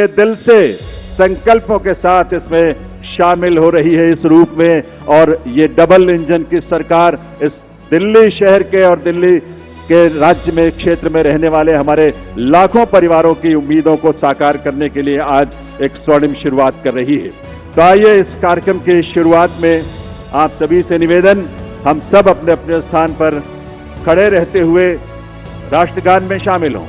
दिल से संकल्पों के साथ इसमें शामिल हो रही है इस रूप में। और ये डबल इंजन की सरकार इस दिल्ली शहर के और दिल्ली के राज्य में क्षेत्र में रहने वाले हमारे लाखों परिवारों की उम्मीदों को साकार करने के लिए आज एक स्वर्णिम शुरुआत कर रही है। तो आइए इस कार्यक्रम की शुरुआत में आप सभी से निवेदन, हम सब अपने अपने स्थान पर खड़े रहते हुए राष्ट्रगान में शामिल हों।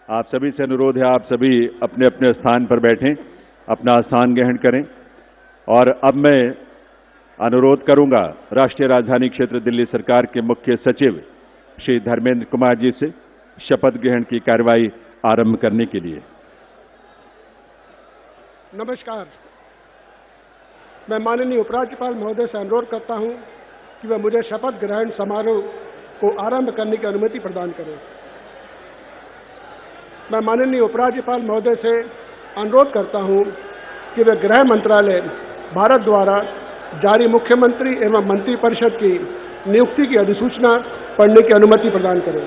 आप सभी से अनुरोध है, आप सभी अपने अपने स्थान पर बैठें, अपना स्थान ग्रहण करें। और अब मैं अनुरोध करूंगा राष्ट्रीय राजधानी क्षेत्र दिल्ली सरकार के मुख्य सचिव श्री धर्मेंद्र कुमार जी से शपथ ग्रहण की कार्रवाई आरंभ करने के लिए। नमस्कार, मैं माननीय उपराज्यपाल महोदय से अनुरोध करता हूं कि वह मुझे शपथ ग्रहण समारोह को आरंभ करने की अनुमति प्रदान करें। मैं माननीय उपराज्यपाल महोदय से अनुरोध करता हूं कि वे गृह मंत्रालय भारत द्वारा जारी मुख्यमंत्री एवं मंत्रिपरिषद की नियुक्ति की अधिसूचना पढ़ने की अनुमति प्रदान करें।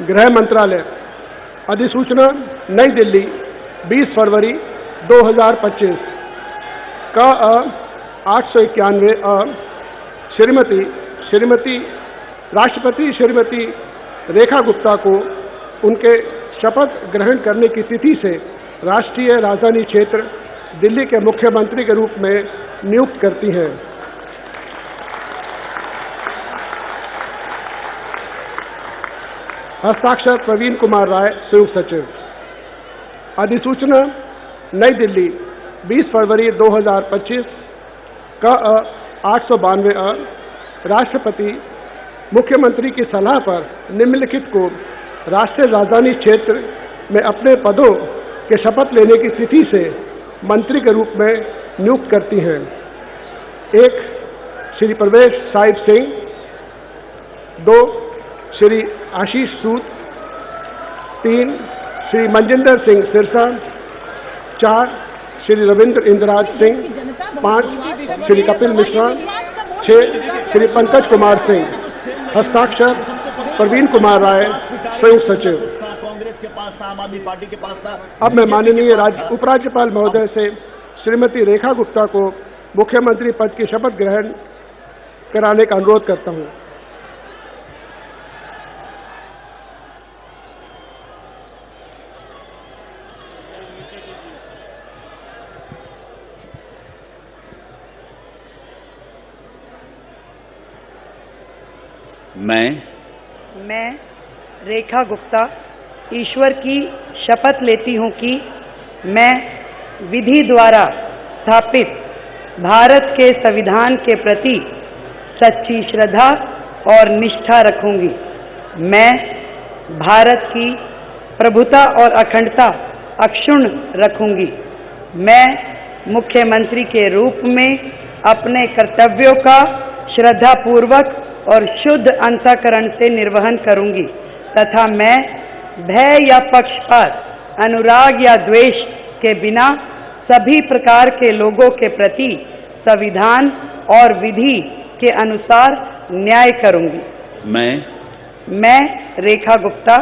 गृह मंत्रालय अधिसूचना नई दिल्ली 20 फरवरी 2025 का 891 श्रीमती राष्ट्रपति श्रीमती रेखा गुप्ता को उनके शपथ ग्रहण करने की तिथि से राष्ट्रीय राजधानी क्षेत्र दिल्ली के मुख्यमंत्री के रूप में नियुक्त करती हैं। हस्ताक्षर प्रवीण कुमार राय, संयुक्त सचिव। अधिसूचना नई दिल्ली 20 फरवरी 2025 का 892 राष्ट्रपति मुख्यमंत्री की सलाह पर निम्नलिखित को राष्ट्रीय राजधानी क्षेत्र में अपने पदों के शपथ लेने की तिथि से मंत्री के रूप में नियुक्त करती हैं। 1 श्री प्रवेश साहिब सिंह, 2 श्री आशीष सूद, 3 श्री मनजिंदर सिंह सिरसा, 4 श्री रविंद्र इंद्राज सिंह, 5 श्री कपिल मिश्रा, 6 श्री पंकज कुमार सिंह। हस्ताक्षर प्रवीण कुमार राय, संयुक्त सचिव। कांग्रेस के पास था, आम आदमी पार्टी के पास था। अब मैं माननीय उपराज्यपाल महोदय से श्रीमती रेखा गुप्ता को मुख्यमंत्री पद की शपथ ग्रहण कराने का अनुरोध करता हूं। मैं रेखा गुप्ता ईश्वर की शपथ लेती हूं कि मैं विधि द्वारा स्थापित भारत के संविधान के प्रति सच्ची श्रद्धा और निष्ठा रखूंगी। मैं भारत की प्रभुता और अखंडता अक्षुण्ण रखूंगी। मैं मुख्यमंत्री के रूप में अपने कर्तव्यों का श्रद्धापूर्वक और शुद्ध अंतःकरण से निर्वहन करूंगी तथा मैं भय या पक्षपात, अनुराग या द्वेष के बिना सभी प्रकार के लोगों के प्रति संविधान और विधि के अनुसार न्याय करूंगी। मैं रेखा गुप्ता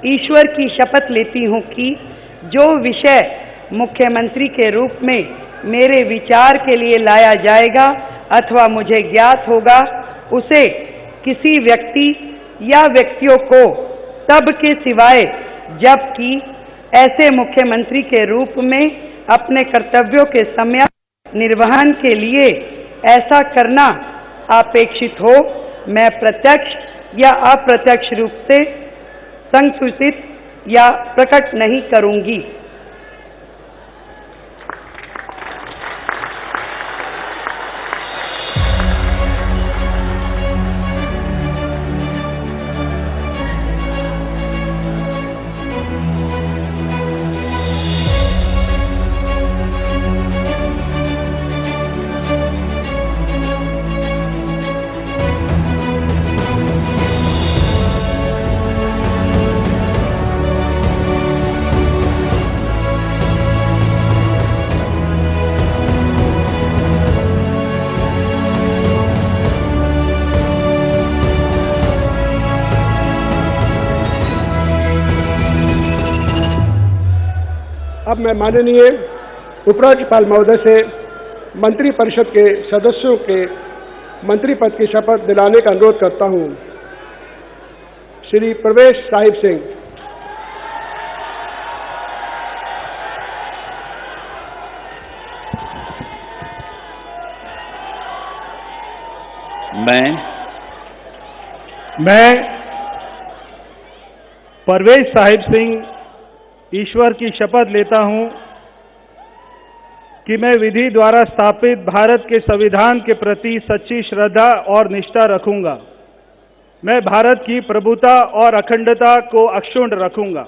ईश्वर की शपथ लेती हूं कि जो विषय मुख्यमंत्री के रूप में मेरे विचार के लिए लाया जाएगा अथवा मुझे ज्ञात होगा, उसे किसी व्यक्ति या व्यक्तियों को तब के सिवाय जबकि ऐसे मुख्यमंत्री के रूप में अपने कर्तव्यों के सम्यक निर्वहन के लिए ऐसा करना अपेक्षित हो, मैं प्रत्यक्ष या अप्रत्यक्ष रूप से संसूचित या प्रकट नहीं करूंगी। अब मैं माननीय उपराज्यपाल महोदय से मंत्रिपरिषद के सदस्यों के मंत्री पद की शपथ दिलाने का अनुरोध करता हूं। श्री प्रवेश साहिब सिंह। मैं परवेज साहिब सिंह ईश्वर की शपथ लेता हूं कि मैं विधि द्वारा स्थापित भारत के संविधान के प्रति सच्ची श्रद्धा और निष्ठा रखूंगा। मैं भारत की प्रभुता और अखंडता को अक्षुण्ण रखूंगा।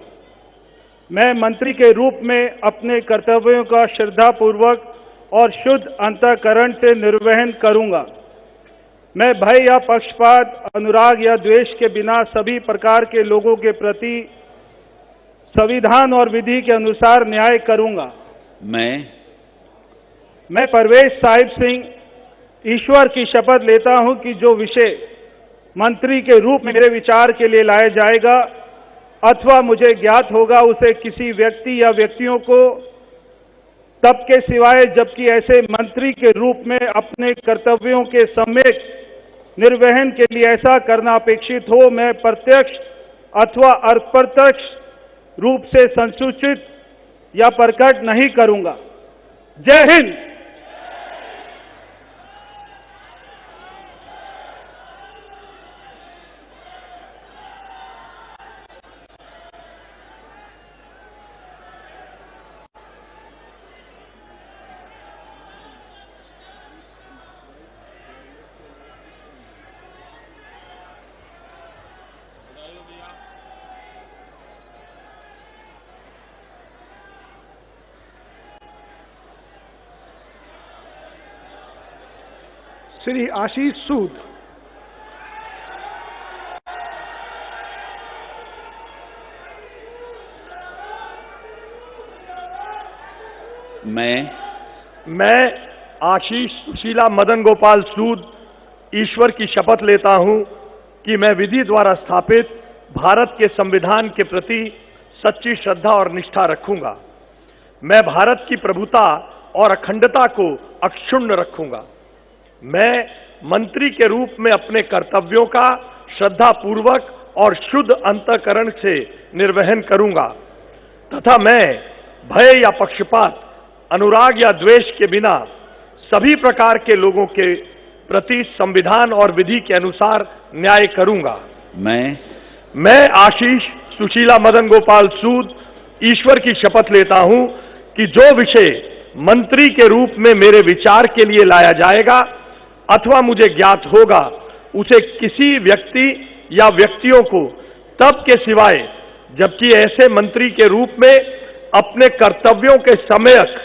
मैं मंत्री के रूप में अपने कर्तव्यों का श्रद्धापूर्वक और शुद्ध अंतःकरण से निर्वहन करूंगा। मैं भय या पक्षपात, अनुराग या द्वेष के बिना सभी प्रकार के लोगों के प्रति संविधान और विधि के अनुसार न्याय करूंगा। मैं परवेज साहिब सिंह ईश्वर की शपथ लेता हूं कि जो विषय मंत्री के रूप में मेरे विचार के लिए लाया जाएगा अथवा मुझे ज्ञात होगा, उसे किसी व्यक्ति या व्यक्तियों को तब के सिवाय जबकि ऐसे मंत्री के रूप में अपने कर्तव्यों के सम्यक निर्वहन के लिए ऐसा करना अपेक्षित हो, मैं प्रत्यक्ष अथवा अप्रत्यक्ष रूप से संसूचित या प्रकट नहीं करूंगा। जय हिंद। श्री आशीष सूद। मैं आशीष सुशीला मदन गोपाल सूद ईश्वर की शपथ लेता हूं कि मैं विधि द्वारा स्थापित भारत के संविधान के प्रति सच्ची श्रद्धा और निष्ठा रखूंगा। मैं भारत की प्रभुता और अखंडता को अक्षुण्ण रखूंगा। मैं मंत्री के रूप में अपने कर्तव्यों का श्रद्धापूर्वक और शुद्ध अंतःकरण से निर्वहन करूंगा तथा मैं भय या पक्षपात, अनुराग या द्वेष के बिना सभी प्रकार के लोगों के प्रति संविधान और विधि के अनुसार न्याय करूंगा। मैं आशीष सुशीला मदन गोपाल सूद ईश्वर की शपथ लेता हूं कि जो विषय मंत्री के रूप में मेरे विचार के लिए लाया जाएगा अथवा मुझे ज्ञात होगा, उसे किसी व्यक्ति या व्यक्तियों को तब के सिवाय जबकि ऐसे मंत्री के रूप में अपने कर्तव्यों के सम्यक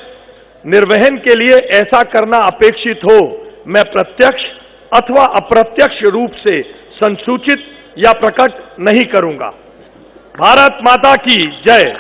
निर्वहन के लिए ऐसा करना अपेक्षित हो, मैं प्रत्यक्ष अथवा अप्रत्यक्ष रूप से संसूचित या प्रकट नहीं करूंगा। भारत माता की जय।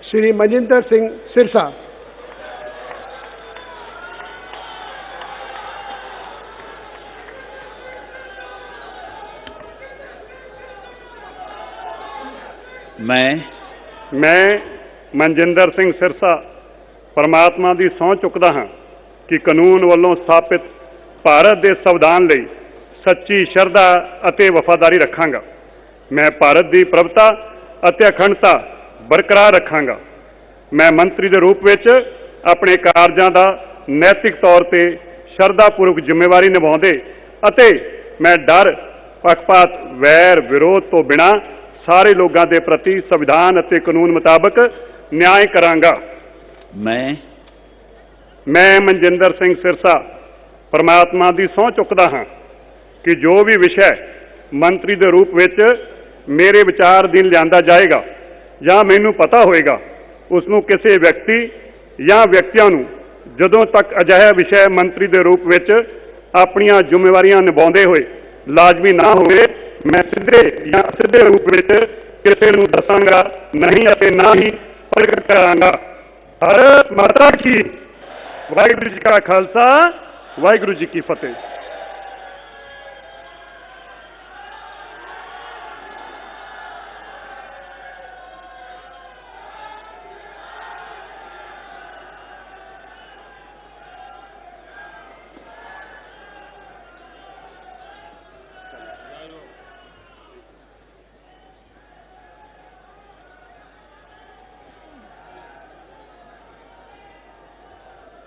श्री मनजिंदर सिंह सिरसा। मैं मनजिंदर सिंह सिरसा परमात्मा ਦੀ ਸਹੁੰ ਚੁੱਕਦਾ ਹਾਂ ਕਿ ਕਾਨੂੰਨ ਵੱਲੋਂ ਸਥਾਪਿਤ ਭਾਰਤ ਦੇ ਸੰਵਿਧਾਨ ਲਈ ਸੱਚੀ ਸ਼ਰਧਾ ਅਤੇ ਵਫਾਦਾਰੀ ਰੱਖਾਂਗਾ। ਮੈਂ ਭਾਰਤ ਦੀ ਪ੍ਰਭੁਤਾ ਅਤੇ ਅਖੰਡਤਾ ਬਰਕਰਾਰ ਰੱਖਾਂਗਾ। ਮੈਂ ਮੰਤਰੀ ਦੇ ਰੂਪ ਵਿੱਚ ਆਪਣੇ ਕਾਰਜਾਂ ਦਾ ਨੈਤਿਕ ਤੌਰ ਤੇ ਸ਼ਰਧਾਪੂਰਵਕ ਜ਼ਿੰਮੇਵਾਰੀ ਨਿਭਾਉਂਦੇ ਅਤੇ ਮੈਂ ਡਰ, ਪੱਖਪਾਤ, ਵੈਰ ਵਿਰੋਧ ਤੋਂ ਬਿਨਾਂ ਸਾਰੇ ਲੋਕਾਂ ਦੇ ਪ੍ਰਤੀ ਸੰਵਿਧਾਨ ਅਤੇ ਕਾਨੂੰਨ ਮੁਤਾਬਕ ਨਿਆਂ ਕਰਾਂਗਾ। ਮੈਂ ਮਨਜਿੰਦਰ ਸਿੰਘ ਸਿਰਸਾ ਪਰਮਾਤਮਾ ਦੀ ਸਹੁੰ ਚੁੱਕਦਾ ਹਾਂ ਕਿ ਜੋ ਵੀ ਵਿਸ਼ਾ ਮੰਤਰੀ ਦੇ ਰੂਪ ਵਿੱਚ ਮੇਰੇ ਵਿਚਾਰ ਅਧੀਨ ਲਿਆਂਦਾ ਜਾਏਗਾ ਜਾਂ ਮੈਨੂੰ ਪਤਾ ਹੋਏਗਾ, ਉਸ ਨੂੰ ਕਿਸੇ ਵਿਅਕਤੀ ਜਾਂ ਵਿਅਕਤੀਆਂ ਨੂੰ ਜਦੋਂ ਤੱਕ ਅਜਿਹਾ ਵਿਸ਼ਾ ਮੰਤਰੀ ਦੇ ਰੂਪ ਵਿੱਚ ਆਪਣੀਆਂ ਜ਼ਿੰਮੇਵਾਰੀਆਂ ਨਿਭਾਉਂਦੇ ਹੋਏ ਲਾਜ਼ਮੀ ਨਾ ਹੋਵੇ, ਮੈਂ ਸਿੱਧੇ ਜਾਂ ਅਸਿੱਧੇ ਰੂਪ ਵਿੱਚ ਕਿਸੇ ਨੂੰ ਦੱਸਾਂਗਾ ਨਹੀਂ ਅਤੇ ਨਾ ਹੀ ਪ੍ਰਗਟ ਕਰਾਂਗਾ। ਭਾਰਤ ਮਾਤਾ ਕੀ। ਵਾਹਿਗੁਰੂ ਜੀ ਕਾ ਖਾਲਸਾ, ਵਾਹਿਗੁਰੂ ਜੀ ਕੀ ਫਤਿਹ।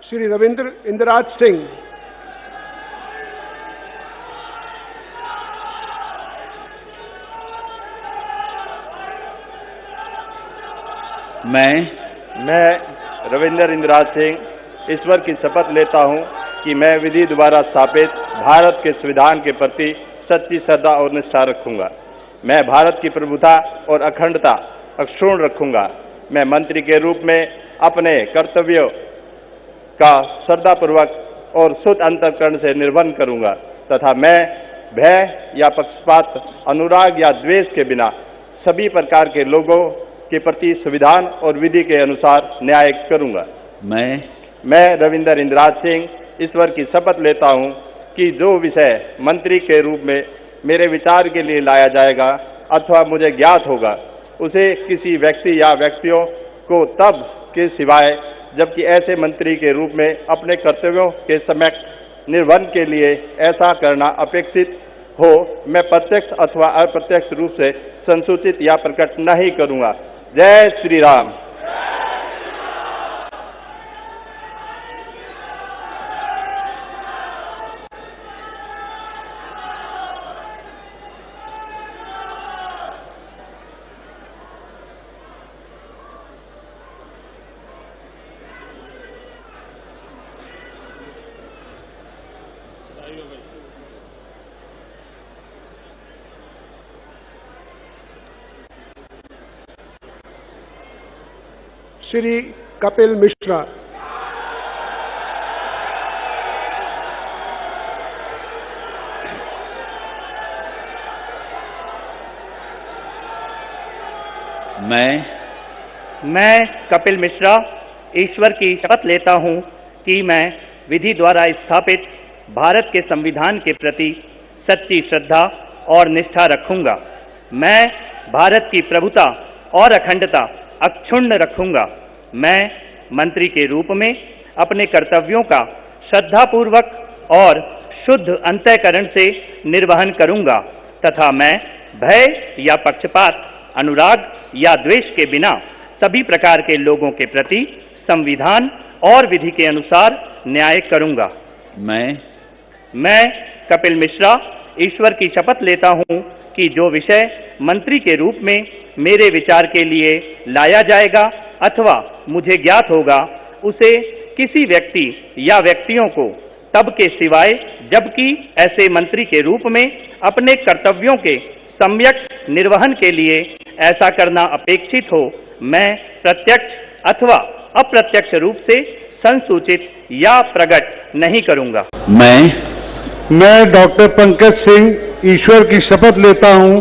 श्री रविंद्र इंद्राज सिंह। मैं रविंद्र इंद्राज सिंह ईश्वर की शपथ लेता हूं कि मैं विधि द्वारा स्थापित भारत के संविधान के प्रति सच्ची श्रद्धा और निष्ठा रखूंगा। मैं भारत की प्रभुता और अखंडता अक्षुण्ण रखूंगा। मैं मंत्री के रूप में अपने कर्तव्यों का श्रद्धापूर्वक और शुद्ध अंतःकरण से निर्वहन करूंगा तथा मैं भय या पक्षपात, अनुराग या द्वेष के बिना सभी प्रकार के लोगों के प्रति संविधान और विधि के अनुसार न्याय करूंगा। मैं रविंद्र इंद्राज सिंह ईश्वर की शपथ लेता हूं कि जो विषय मंत्री के रूप में मेरे विचार के लिए लाया जाएगा अथवा मुझे ज्ञात होगा, उसे किसी व्यक्ति या व्यक्तियों को तब के सिवाय जबकि ऐसे मंत्री के रूप में अपने कर्तव्यों के सम्यक निर्वहन के लिए ऐसा करना अपेक्षित हो, मैं प्रत्यक्ष अथवा अप्रत्यक्ष रूप से संसूचित या प्रकट नहीं करूंगा। जय श्री राम। श्री कपिल मिश्रा। मैं कपिल मिश्रा ईश्वर की शपथ लेता हूं कि मैं विधि द्वारा स्थापित भारत के संविधान के प्रति सच्ची श्रद्धा और निष्ठा रखूंगा। मैं भारत की प्रभुता और अखंडता अक्षुण्ण रखूंगा। मैं मंत्री के रूप में अपने कर्तव्यों का श्रद्धापूर्वक और शुद्ध अंतःकरण से निर्वहन करूंगा तथा मैं भय या पक्षपात, अनुराग या द्वेष के बिना सभी प्रकार के लोगों के प्रति संविधान और विधि के अनुसार न्याय करूंगा। मैं कपिल मिश्रा ईश्वर की शपथ लेता हूं कि जो विषय मंत्री के रूप में मेरे विचार के लिए लाया जाएगा अथवा मुझे ज्ञात होगा, उसे किसी व्यक्ति या व्यक्तियों को तब के सिवाय जबकि ऐसे मंत्री के रूप में अपने कर्तव्यों के सम्यक निर्वहन के लिए ऐसा करना अपेक्षित हो, मैं प्रत्यक्ष अथवा अप्रत्यक्ष रूप से संसूचित या प्रकट नहीं करूंगा। मैं डॉक्टर पंकज सिंह ईश्वर की शपथ लेता हूं,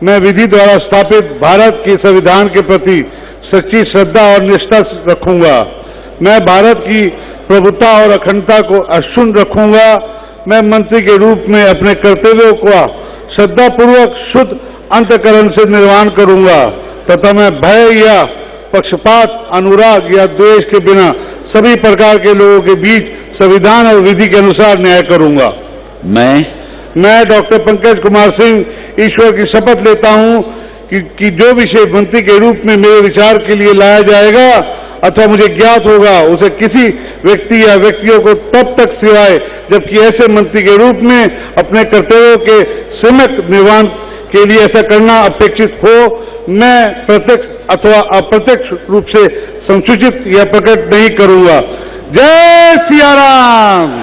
मैं विधि द्वारा स्थापित भारत के संविधान के प्रति सच्ची श्रद्धा और निष्ठा रखूंगा। मैं भारत की प्रभुता और अखंडता को अक्षुण्ण रखूंगा। मैं मंत्री के रूप में अपने कर्तव्यों का श्रद्धापूर्वक शुद्ध अंतःकरण से निर्वहन करूंगा तथा मैं भय या पक्षपात, अनुराग या द्वेष के बिना सभी प्रकार के लोगों के बीच संविधान और विधि के अनुसार न्याय करूंगा। मैं डॉक्टर पंकज कुमार सिंह ईश्वर की शपथ लेता हूं कि जो विषय मंत्री के रूप में मेरे विचार के लिए लाया जाएगा अथवा मुझे ज्ञात होगा उसे किसी व्यक्ति या व्यक्तियों को तब तक सिवाय जबकि ऐसे मंत्री के रूप में अपने कर्तव्यों के सम्यक निर्वहन के लिए ऐसा करना अपेक्षित हो, मैं प्रत्यक्ष अथवा अप्रत्यक्ष रूप से संसूचित या प्रकट नहीं करूंगा। जय सिया राम।